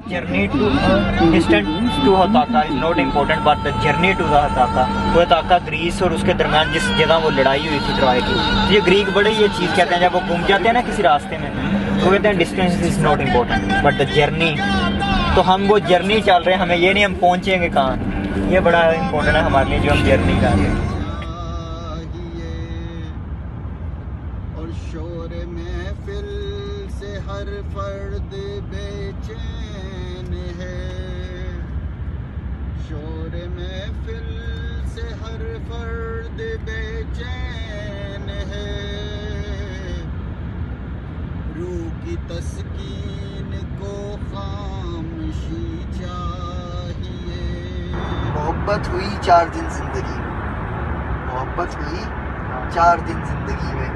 Journey to distance to हताका is not important but the journey to the हताका, वो हताका Greece और उसके दरमियान जिस जगह वो लड़ाई हुई थी ट्रॉय की, तो ये ग्रीक बड़े ये चीज़ कहते हैं जब वो घूम जाते हैं ना किसी रास्ते में, तो कहते हैं distance is not important but the journey. तो हम वो जर्नी चल रहे हैं, हमें ये नहीं हम पहुँचेंगे कहाँ, ये बड़ा इम्पोर्टेंट है हमारे लिए जो हम जर्नी कर रहे हैं। और शोर महफिल से हर फर्द बेचैन है, शोर महफिल से हर फर्द बेचैन है, रूह की तस्कीन को खामोशी चाहिए। मोहब्बत हुई 4 दिन जिंदगी में, मोहब्बत हुई 4 दिन जिंदगी में,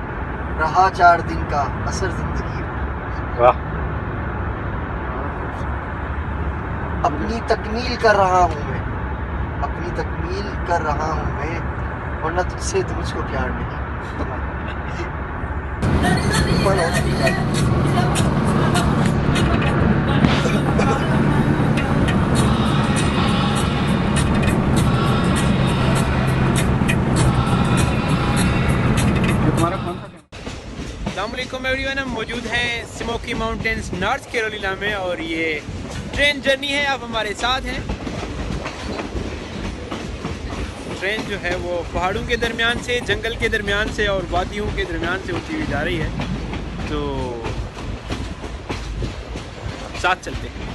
रहा 4 दिन का असर जिंदगी में। वाह। अपनी तकमील कर रहा हूँ मैं, अपनी तकमील कर रहा हूँ मैं, वरना तुझसे तो मुझको प्यार नहीं। अस्सलामुअलैकुम एवरीवन, हम मौजूद हैं स्मोकी माउंटेन्स नॉर्थ कैरोलिना में और ये ट्रेन जर्नी है। आप हमारे साथ हैं। ट्रेन जो है वो पहाड़ों के दरमियान से, जंगल के दरमियान से और वादियों के दरमियान से होती हुई जा रही है, तो साथ चलते हैं।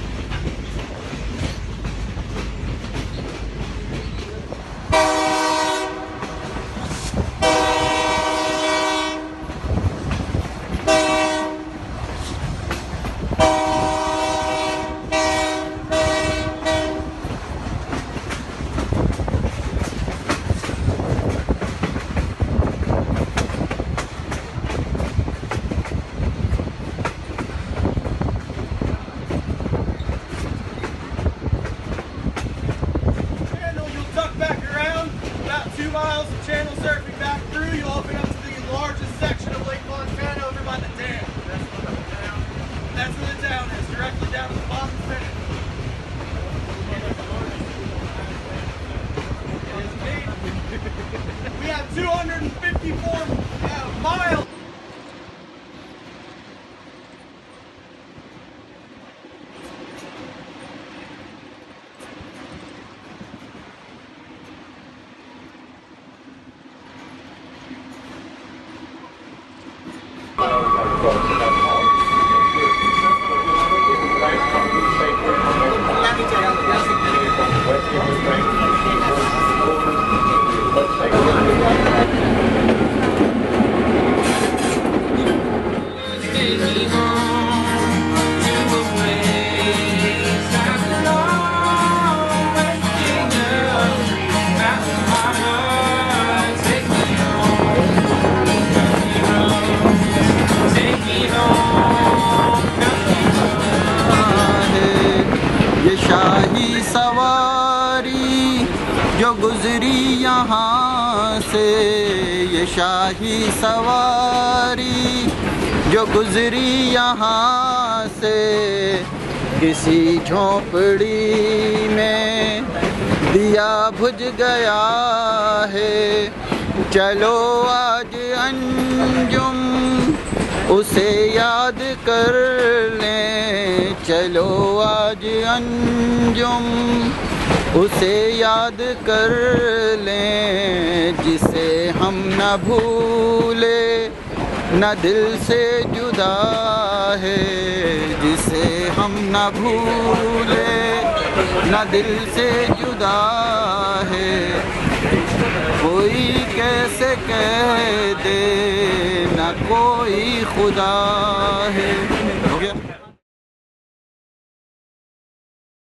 We have 254 miles. शाही सवारी जो गुजरी यहाँ से, ये शाही सवारी जो गुजरी यहाँ से, किसी झोंपड़ी में दिया बुझ गया है। चलो आज अंजुम उसे याद कर लें, चलो आज अंजुम उसे याद कर लें, जिसे हम न भूले न दिल से जुदा है, जिसे हम न भूले न दिल से जुदा है। कोई कैसे कह दे न कोई खुदा है।